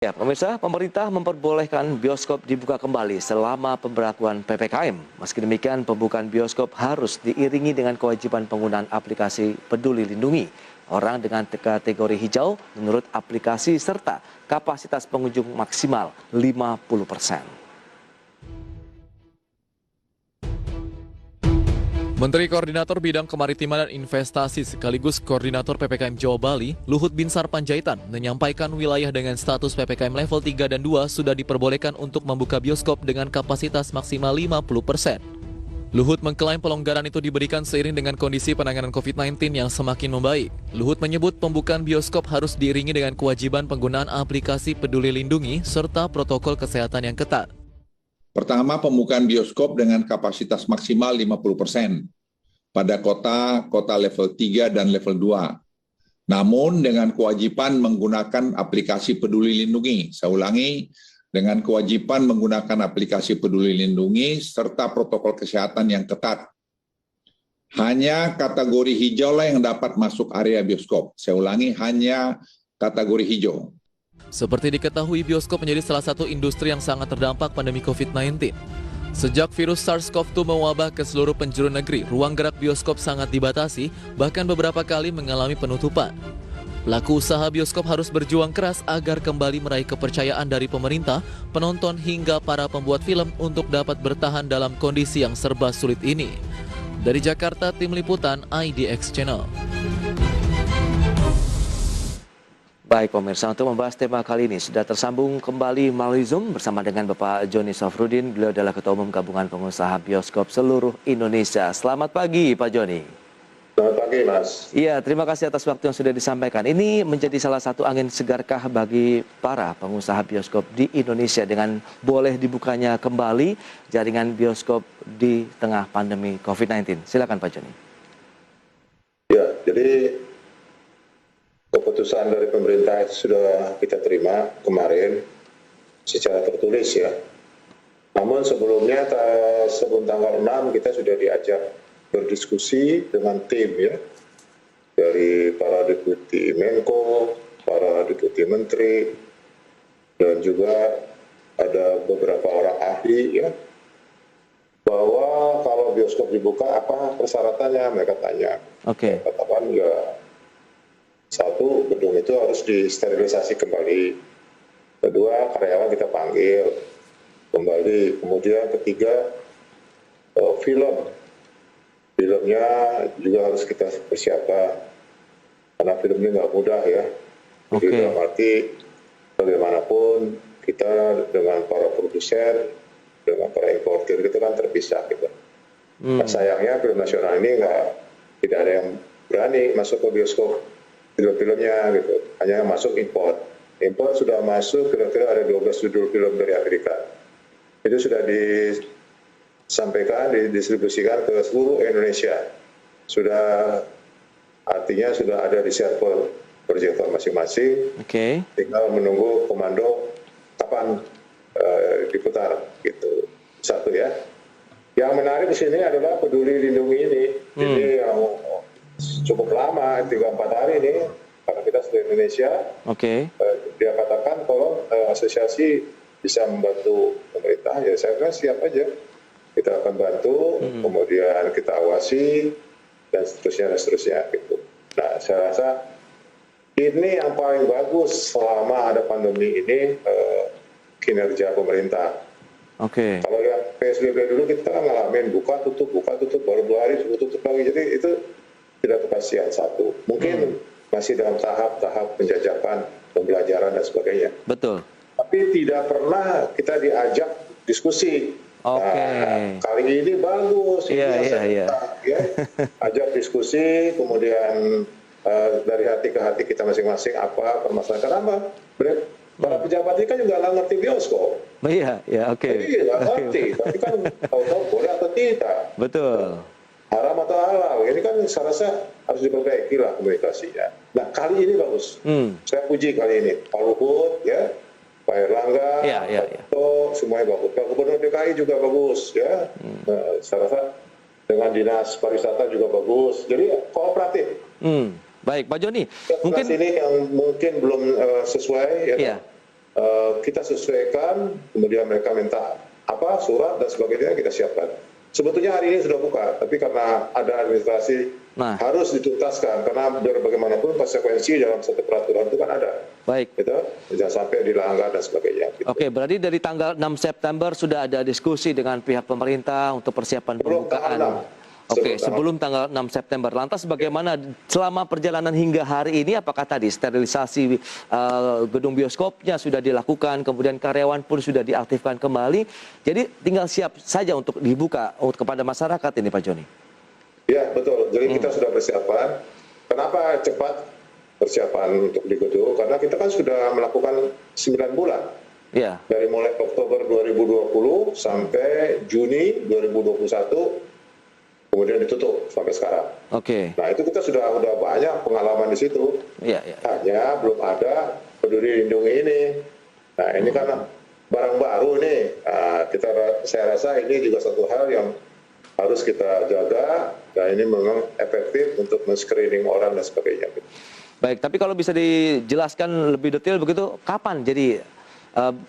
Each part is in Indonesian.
Ya, pemirsa, pemerintah memperbolehkan bioskop dibuka kembali selama pemberlakuan PPKM. Meski demikian, pembukaan bioskop harus diiringi dengan kewajiban penggunaan aplikasi Peduli Lindungi. Orang dengan kategori hijau menurut aplikasi serta kapasitas pengunjung maksimal 50%. Menteri Koordinator Bidang Kemaritiman dan Investasi sekaligus Koordinator PPKM Jawa Bali, Luhut Binsar Panjaitan, menyampaikan wilayah dengan status PPKM level 3 dan 2 sudah diperbolehkan untuk membuka bioskop dengan kapasitas maksimal 50%. Luhut mengklaim pelonggaran itu diberikan seiring dengan kondisi penanganan COVID-19 yang semakin membaik. Luhut menyebut pembukaan bioskop harus diiringi dengan kewajiban penggunaan aplikasi Peduli Lindungi serta protokol kesehatan yang ketat. Pertama, pembukaan bioskop dengan kapasitas maksimal 50% pada kota level 3 dan level 2. Namun dengan kewajiban menggunakan aplikasi Peduli Lindungi. Saya ulangi, dengan kewajiban menggunakan aplikasi Peduli Lindungi serta protokol kesehatan yang ketat. Hanya kategori hijau lah yang dapat masuk area bioskop. Saya ulangi, hanya kategori hijau. Seperti diketahui, bioskop menjadi salah satu industri yang sangat terdampak pandemi COVID-19. Sejak virus SARS-CoV-2 mewabah ke seluruh penjuru negeri, ruang gerak bioskop sangat dibatasi, bahkan beberapa kali mengalami penutupan. Pelaku usaha bioskop harus berjuang keras agar kembali meraih kepercayaan dari pemerintah, penonton hingga para pembuat film untuk dapat bertahan dalam kondisi yang serba sulit ini. Dari Jakarta, Tim Liputan IDX Channel. Baik pemirsa, untuk membahas tema kali ini sudah tersambung kembali melalui Zoom bersama dengan Bapak Joni Safrudin. Beliau adalah Ketua Umum Gabungan Pengusaha Bioskop Seluruh Indonesia. Selamat pagi Pak Joni. Selamat pagi Mas. Iya, terima kasih atas waktu yang sudah disampaikan. Ini menjadi salah satu angin segarkah bagi para pengusaha bioskop di Indonesia dengan boleh dibukanya kembali jaringan bioskop di tengah pandemi COVID-19. Silakan Pak Joni. Ya, jadi keputusan dari pemerintah itu sudah kita terima kemarin secara tertulis ya. Namun sebelumnya sebelum tanggal 6 kita sudah diajak berdiskusi dengan tim ya. Dari para deputi Menko, para deputi menteri, dan juga ada beberapa orang ahli ya. Bahwa kalau bioskop dibuka apa persyaratannya, mereka tanya. Oke. Katakan ya, satu, gedung itu harus disterilisasi kembali. Kedua, karyawan kita panggil kembali. Kemudian ketiga, filmnya juga harus kita persiapkan. Karena film ini nggak mudah ya. Jadi dalam arti bagaimanapun kita dengan para produsen, dengan para importer itu kan terpisah gitu. Nah, sayangnya film nasional ini tidak ada yang berani masuk ke bioskop film-filmnya gitu, hanya masuk import sudah masuk, kira-kira ada 12 judul film dari Amerika, itu sudah disampaikan, didistribusikan ke seluruh Indonesia, artinya sudah ada di server proyektor masing-masing. Tinggal menunggu komando kapan diputar gitu. Satu ya, yang menarik di sini adalah Peduli Lindungi ini. Ini yang cukup lama, 3-4 hari ini, karena kita seluruh Indonesia. Dia katakan kalau asosiasi bisa membantu pemerintah, ya saya kira siap aja. Kita akan bantu, kemudian kita awasi, dan seterusnya gitu. Nah, saya rasa ini yang paling bagus selama ada pandemi ini, kinerja pemerintah. Kalau yang PSBB dulu kita kan ngalamin buka tutup, baru 2 hari tutup lagi, jadi itu tidak kepastian satu. Mungkin masih dalam tahap penjajakan, pembelajaran dan sebagainya. Betul. Tapi tidak pernah kita diajak diskusi. Nah, kali ini bagus. Iya. Ajak diskusi, kemudian dari hati ke hati kita masing-masing apa permasalahan. Kenapa? Para pejabat ini kan juga nggak ngerti bioskop. Iya, oke. Jadi nggak ngerti, tapi kan tahu-tahu boleh atau tidak. Betul. Haram atau halal, ini kan saya rasa harus diperbaiki lah komunikasinya. Nah, kali ini bagus. Saya puji kali ini Pak Luhut ya, Pak Erlangga, Pak Tito, semuanya bagus. Pak Gubernur DKI juga bagus ya. Saya rasa dengan Dinas Pariwisata juga bagus. Jadi kooperatif. Baik, Pak Joni. Mungkin ini yang mungkin belum sesuai ya. kita sesuaikan, kemudian mereka minta apa, surat dan sebagainya, kita siapkan. Sebetulnya hari ini sudah buka, tapi karena ada administrasi harus dituntaskan, karena biar bagaimanapun konsekuensi dalam satu peraturan itu kan ada. Baik. Gitu, jangan sampai dilanggar dan sebagainya. Gitu. Oke, berarti dari tanggal 6 September sudah ada diskusi dengan pihak pemerintah untuk persiapan pembukaan. Oke, sebelum tanggal 6 September. Lantas bagaimana selama perjalanan hingga hari ini, apakah tadi sterilisasi gedung bioskopnya sudah dilakukan, kemudian karyawan pun sudah diaktifkan kembali, jadi tinggal siap saja untuk dibuka kepada masyarakat ini, Pak Joni? Ya, betul. Jadi kita sudah persiapan. Kenapa cepat persiapan untuk di gedung? Karena kita kan sudah melakukan 9 bulan. Ya. Dari mulai Oktober 2020 sampai Juni 2021, kemudian ditutup sampai sekarang. Oke. Nah, itu kita sudah banyak pengalaman di situ. Iya, iya. Hanya belum ada Peduli Lindungi ini. Nah, ini kan barang baru nih. Nah, saya rasa ini juga satu hal yang harus kita jaga. Dan ini memang efektif untuk men-screening orang dan sebagainya. Baik, tapi kalau bisa dijelaskan lebih detail begitu, kapan jadi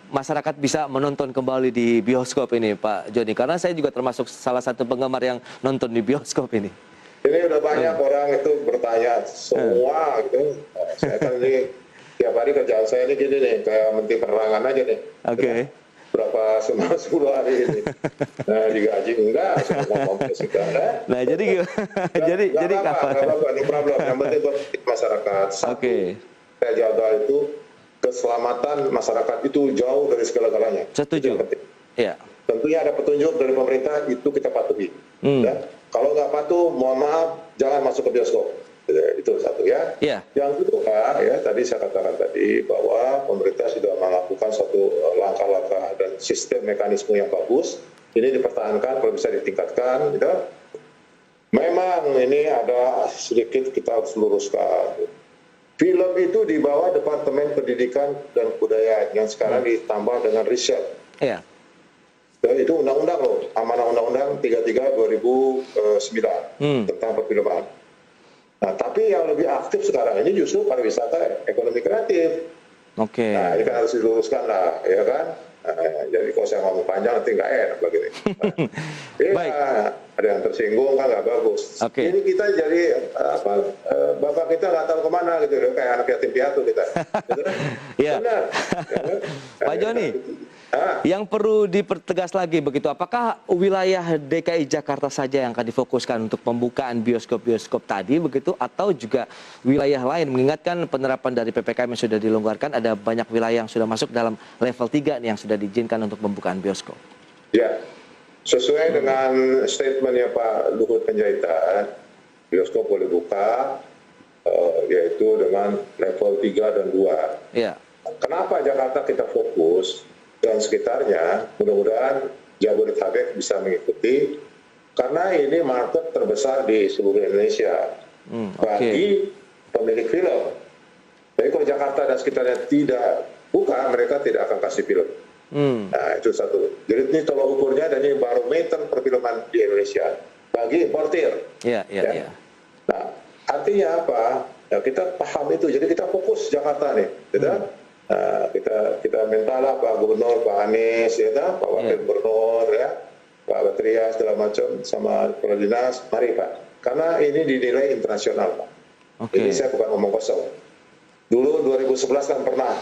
masyarakat bisa menonton kembali di bioskop ini, Pak Joni? Karena saya juga termasuk salah satu penggemar yang nonton di bioskop ini. Ini udah banyak orang itu bertanya semua gitu. Saya kan ini tiap hari kerjaan saya ini gini nih, kayak Menteri Penerangan aja nih. Oke. Berapa 10 hari ini. Nah, digaji enggak, saya ngomong enggak. Nah, jadi jadi kapan? Enggak apa-apa, no problem. Yang penting buat masyarakat. Oke. Saya jaga itu keselamatan masyarakat itu jauh dari segala-galanya. Setuju. Iya. Tentunya ada petunjuk dari pemerintah, itu kita patuhi. Ya. Kalau nggak patuh, mohon maaf, jangan masuk ke bioskop. Itu satu ya. Iya. Yang kedua ya, tadi saya katakan tadi bahwa pemerintah sudah melakukan suatu langkah-langkah dan sistem mekanisme yang bagus. Ini dipertahankan, kalau bisa ditingkatkan. Gitu. Memang ini ada sedikit kita harus luruskan. Film itu di bawah Departemen Pendidikan dan Kebudayaan yang sekarang ditambah dengan riset. Iya. Itu undang-undang loh, amanah undang-undang 33 2009 tentang perfilman. Nah, tapi yang lebih aktif sekarang ini justru pariwisata ekonomi kreatif. Oke. Nah, ini kan harus diluruskan lah, ya kan? Jadi kalau saya ngomong panjang nanti nggak enak begini. Baik. Ada yang tersinggung kan nggak bagus. Oke. Ini kita jadi bapak kita nggak tahu kemana gitu, kayak anak yatim piatu kita. Gitu kan? Iya. Benar. Pak Joni, yang perlu dipertegas lagi begitu, apakah wilayah DKI Jakarta saja yang akan difokuskan untuk pembukaan bioskop-bioskop tadi begitu, atau juga wilayah lain? Mengingatkan penerapan dari PPKM yang sudah dilonggarkan, ada banyak wilayah yang sudah masuk dalam level 3 nih yang sudah diizinkan untuk pembukaan bioskop. Ya, sesuai dengan statementnya Pak Luhut Panjaitan, bioskop boleh buka, yaitu dengan level 3 dan 2. Iya. Kenapa Jakarta kita fokus dan sekitarnya, mudah-mudahan Jabodetabek bisa mengikuti, karena ini market terbesar di seluruh Indonesia bagi pemilik film. Jadi kalau Jakarta dan sekitarnya tidak buka, mereka tidak akan kasih film. Nah, itu satu. Jadi ini tolak ukurnya, dan ini barometer perfilman di Indonesia bagi importir. Iya, iya, iya. Nah, artinya apa? Ya, kita paham itu. Jadi kita fokus Jakarta nih, gitu. Nah, kita mintalah Pak Gubernur, Pak Anies, ya, Pak Wakil Gubernur, ya, Pak Batria, segala macam, sama Kepala Dinas, mari Pak. Karena ini dinilai internasional, Pak. Jadi saya bukan ngomong kosong. Dulu 2011 kan pernah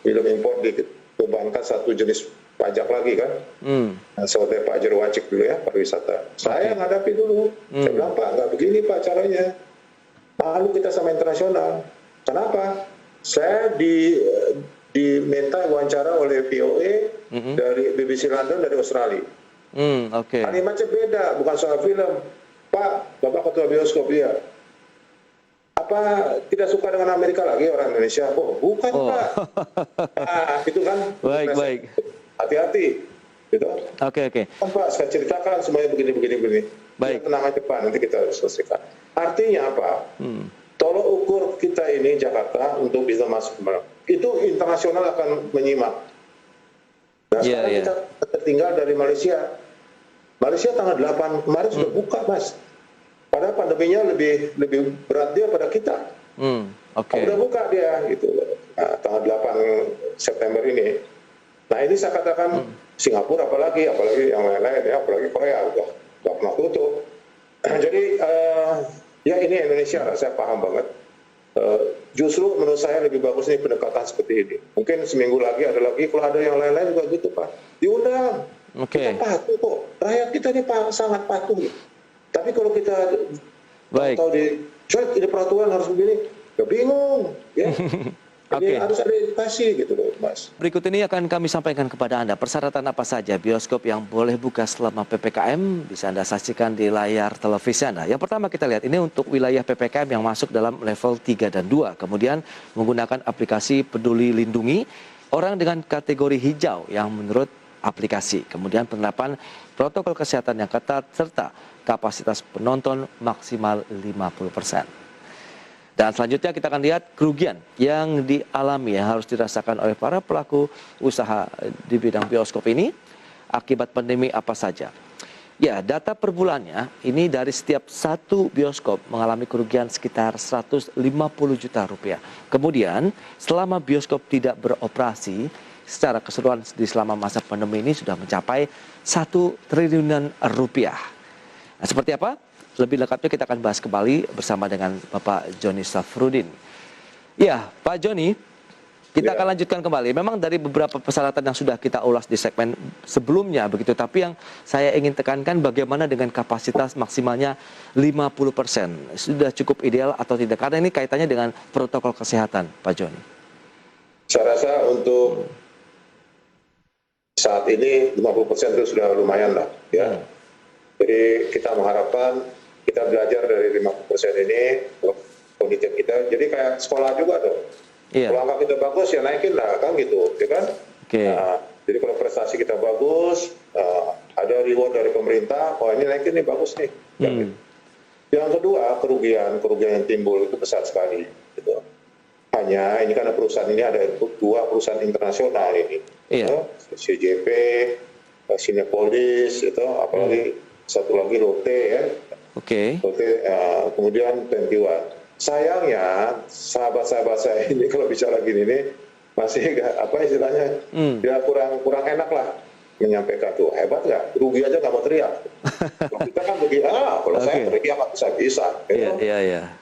film impor dibebankan satu jenis pajak lagi kan, seperti Pak Jerwacik dulu ya, pariwisata. Saya ngadapi dulu, saya bilang Pak, nggak begini Pak caranya. Lalu kita sama internasional. Kenapa? Saya diminta wawancara oleh VOA dari BBC London, dari Australia. Kalimatnya beda, bukan soal film. Pak, Bapak Ketua Bioskop dia. Apa tidak suka dengan Amerika lagi orang Indonesia? Oh, bukan Pak. Nah, itu kan. Baik. Hati-hati. Gitu. Oke. Kan Pak, saya ceritakan semuanya begini. Baik. Tenang aja Pak, nanti kita selesaikan. Artinya apa? Tolok ukur kita ini Jakarta untuk bisa masuk itu internasional akan menyimak. Nah, sekarang kita tertinggal dari Malaysia. Malaysia tanggal 8 kemarin sudah buka, Mas. Padahal pandeminya lebih berat dia pada kita. Oke. Udah buka dia gitu loh. Nah, tanggal 8 September ini. Nah ini saya katakan Singapura apalagi yang lain-lain ya, apalagi Korea udah pernah tutup. Jadi ya ini Indonesia saya paham banget. Justru menurut saya lebih bagus nih pendekatan seperti ini. Mungkin seminggu lagi ada lagi, kalau ada yang lain-lain juga gitu Pak. Diundang. Kita patuh kok. Rakyat kita ini sangat patuh. Tapi kalau kita tahu di peraturan harus begini, ya bingung. Ya. Jadi harus ada edukasi gitu loh Mas. Berikut ini akan kami sampaikan kepada Anda persyaratan apa saja bioskop yang boleh buka selama PPKM, bisa Anda saksikan di layar televisi Anda. Yang pertama kita lihat ini untuk wilayah PPKM yang masuk dalam level 3 dan 2. Kemudian menggunakan aplikasi Peduli Lindungi, orang dengan kategori hijau yang menurut aplikasi. Kemudian penerapan protokol kesehatan yang ketat serta kapasitas penonton maksimal 50%. Dan selanjutnya kita akan lihat kerugian yang dialami yang harus dirasakan oleh para pelaku usaha di bidang bioskop ini akibat pandemi apa saja. Ya, data per bulannya ini dari setiap satu bioskop mengalami kerugian sekitar 150 juta rupiah. Kemudian selama bioskop tidak beroperasi secara keseluruhan selama masa pandemi ini sudah mencapai 1 triliunan rupiah. Nah, seperti apa? Lebih lengkapnya kita akan bahas kembali bersama dengan Bapak Joni Safrudin. Ya, Pak Joni, kita akan lanjutkan kembali. Memang dari beberapa persyaratan yang sudah kita ulas di segmen sebelumnya begitu, tapi yang saya ingin tekankan bagaimana dengan kapasitas maksimalnya 50%. Sudah cukup ideal atau tidak? Karena ini kaitannya dengan protokol kesehatan, Pak Joni. Saya rasa untuk saat ini 50% itu sudah lumayan lah, ya. Jadi kita mengharapkan kita belajar dari 50% ini kondisi kita. Jadi kayak sekolah juga dong. Kalau angka kita bagus ya naikin lah kan gitu, ya kan? Nah, jadi kalau prestasi kita bagus, ada reward dari pemerintah, oh ini naikin nih bagus nih. Yang kedua kerugian yang timbul itu besar sekali. Gitu. Hanya ini karena perusahaan ini ada 2 perusahaan internasional ini, CJP, Cinepolis, itu apalagi satu lagi Lotte ya. Lotte, kemudian 21. Sayangnya sahabat-sahabat saya ini kalau bicara gini nih masih apa istilahnya dia kurang enak lah menyampaikan tuh hebat nggak, rugi aja nggak mau teriak. Kalau kita kan begini, kalau saya teriak nggak bisa.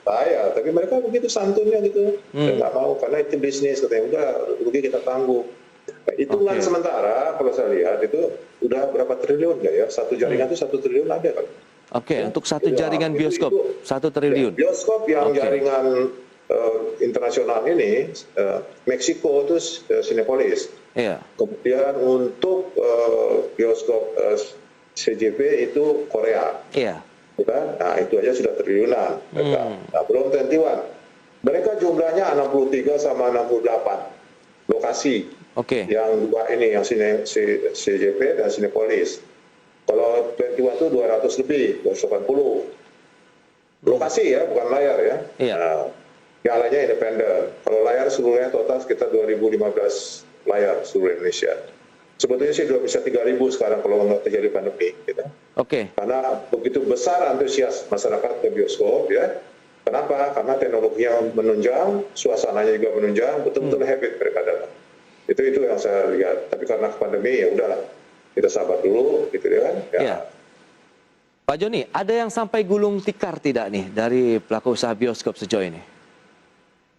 Saya, tapi mereka begitu santunnya gitu, nggak mau karena itu bisnis katanya udah rugi kita tanggung. Nah, hitungan sementara kalau saya lihat itu udah berapa triliun ya? Satu jaringan itu 1 triliun ada kan? Untuk satu jaringan bioskop, 1 triliun. Ya, bioskop yang jaringan internasional ini, Meksiko itu Cinepolis. Kemudian untuk bioskop CJP itu Korea. Bukan? Nah itu aja sudah triliunan. Nah belum 21. Mereka jumlahnya 63 sama 68 lokasi. Yang dua ini, yang CJP dan Cinepolis. Kalau 21 itu 200 lebih, 280. Lokasi ya, bukan layar ya. Nah, yang lainnya independen. Kalau layar seluruhnya total sekitar 2015 layar seluruh Indonesia. Sebetulnya sih sudah bisa 3.000 sekarang kalau nggak terjadi pandemi. Gitu. Karena begitu besar antusias masyarakat ke bioskop ya. Kenapa? Karena teknologinya menunjang, suasananya juga menunjang, betul-betul habit mereka datang. Itu yang saya lihat. Tapi karena pandemi ya udahlah. Kita sabar dulu, gitu kan? Pak Joni, ada yang sampai gulung tikar tidak nih dari pelaku usaha bioskop sejauh ini?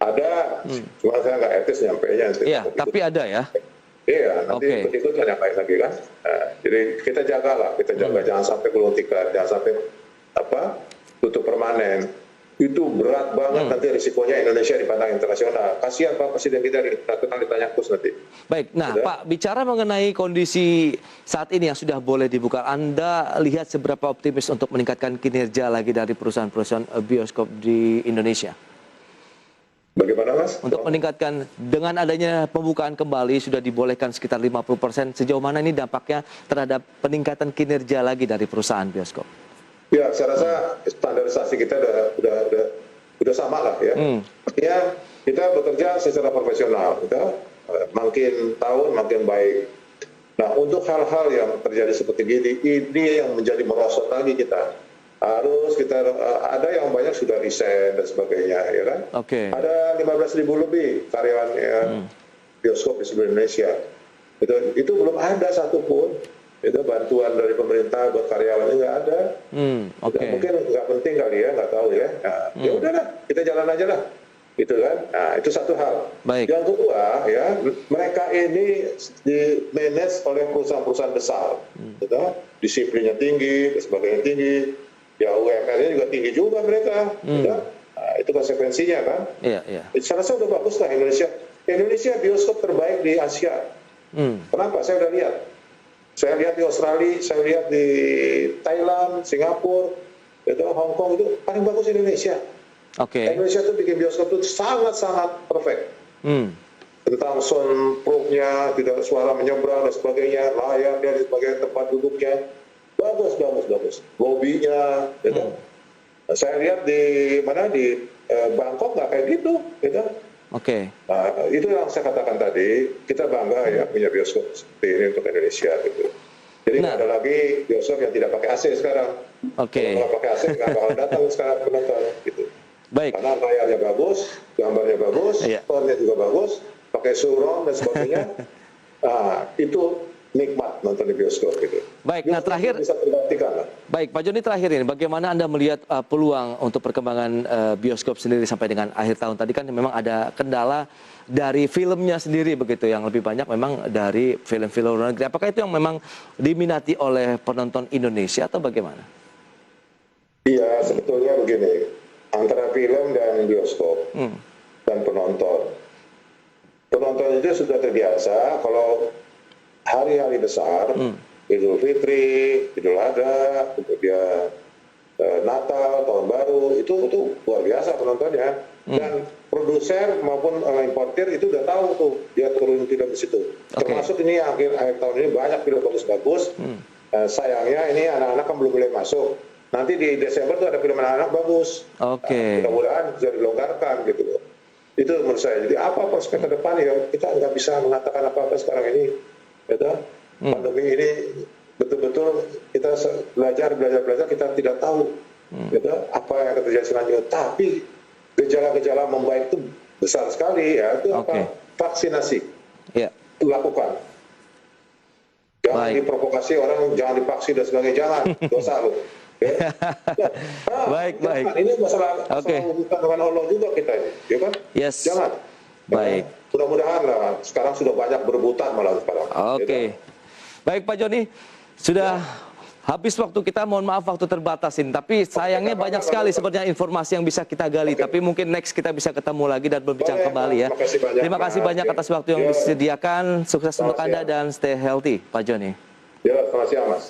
Ada, cuma saya nggak etis nyampainya. Tapi ada ya? Iya, nanti berikutnya nyampein lagi kan. Nah, jadi kita jaga, jangan sampai gulung tikar, jangan sampai tutup permanen. Itu berat banget nanti risikonya Indonesia dipandang internasional. Kasihan Pak Presiden kita ditanya terus nanti. Baik, nah Pak, bicara mengenai kondisi saat ini yang sudah boleh dibuka, Anda lihat seberapa optimis untuk meningkatkan kinerja lagi dari perusahaan-perusahaan bioskop di Indonesia? Bagaimana Mas? Untuk meningkatkan dengan adanya pembukaan kembali sudah dibolehkan sekitar 50%, sejauh mana ini dampaknya terhadap peningkatan kinerja lagi dari perusahaan bioskop? Ya, saya rasa standarisasi kita udah sama lah ya. Artinya kita bekerja secara profesional, makin tahun makin baik. Nah, untuk hal-hal yang terjadi seperti ini yang menjadi merosot lagi kita. harus kita ada yang banyak sudah resign dan sebagainya, ya kan? Oke. Ada 15.000 lebih karyawan bioskop di seluruh Indonesia. Itu belum ada satupun itu bantuan dari pemerintah buat karyawannya, nggak ada. Mungkin nggak penting kali ya, nggak tahu ya. Nah, ya udahlah, kita jalan aja lah, gitu kan. Nah, itu satu hal. Baik. Yang kedua ya, mereka ini di manage oleh perusahaan-perusahaan besar, gitu. Disiplinnya tinggi, dan sebagainya tinggi. Ya UMR-nya juga tinggi juga mereka, gitu. Nah, itu konsekuensinya kan. Iya, iya. Saya rasa udah bagus lah Indonesia. Indonesia bioskop terbaik di Asia. Kenapa? Saya udah lihat. Saya lihat di Australia, saya lihat di Thailand, Singapura, itu Hong Kong, itu paling bagus Indonesia. Oke. Indonesia tuh bikin bioskop itu sangat-sangat perfect. Tentang soundproofnya, tidak suara menyeberang dan sebagainya, layarnya dan sebagainya, tempat duduknya, bagus. Lobbynya, gitu. Saya lihat di mana di Bangkok nggak kayak gitu, gitu. Oke. Nah, itu yang saya katakan tadi, kita bangga ya punya bioskop seperti ini untuk Indonesia, gitu. Jadi nggak ada lagi bioskop yang tidak pakai AC sekarang. Oke. Kalau pakai AC nggak bakal datang sekarang penonton, gitu. Baik. Karena layarnya bagus, gambarnya bagus, Iya. soundnya juga bagus, pakai surround dan sebagainya. Nah, itu nikmat nonton di bioskop gitu. Baik, nah terakhir bisa tergantikan lah. Baik, Pak Joni, terakhir ini bagaimana Anda melihat peluang untuk perkembangan bioskop sendiri sampai dengan akhir tahun? Tadi kan memang ada kendala dari filmnya sendiri begitu, yang lebih banyak memang dari film-film luar negeri. Apakah itu yang memang diminati oleh penonton Indonesia atau bagaimana? Iya, sebetulnya begini, antara film dan bioskop dan penonton. Penonton itu sudah terbiasa kalau hari-hari besar, Idul Fitri, Idul Adha, kemudian Natal, Tahun Baru, itu luar biasa penontonnya. Dan produser maupun importir itu udah tahu tuh, dia turun film di situ. Termasuk ini akhir tahun ini banyak film bagus-bagus. Sayangnya ini anak-anak kan belum boleh masuk. Nanti di Desember tuh ada film anak-anak bagus. Mudah-mudahan bisa dilonggarkan gitu loh. Itu menurut saya. Jadi apa prospek ke depan ya, kita nggak bisa mengatakan apa-apa sekarang ini. Gitu. Pandemi ini betul-betul kita belajar kita tidak tahu gitu, apa yang akan terjadi selanjutnya. Tapi gejala-gejala membaik itu besar sekali ya. Itu apa? Vaksinasi. Lakukan. Jangan diprovokasi orang, jangan dipaksa dan sebagainya, jangan. Dosa lu. Ya. Baik. Ini masalah hubungan dengan Allah juga kita ini, ya kan? Yes. Jangan. Baik. Mudah-mudahan lah, sekarang sudah banyak berebutan malah sekarang. Oke. Baik Pak Joni, sudah habis waktu kita, mohon maaf waktu terbatas ini. Tapi sayangnya banyak sekali sebenarnya informasi yang bisa kita gali. Tapi mungkin next kita bisa ketemu lagi dan berbincang kembali ya. Terima kasih banyak atas waktu yang disediakan. Sukses untuk Anda dan stay healthy, Pak Joni. Ya, selamat siang Mas.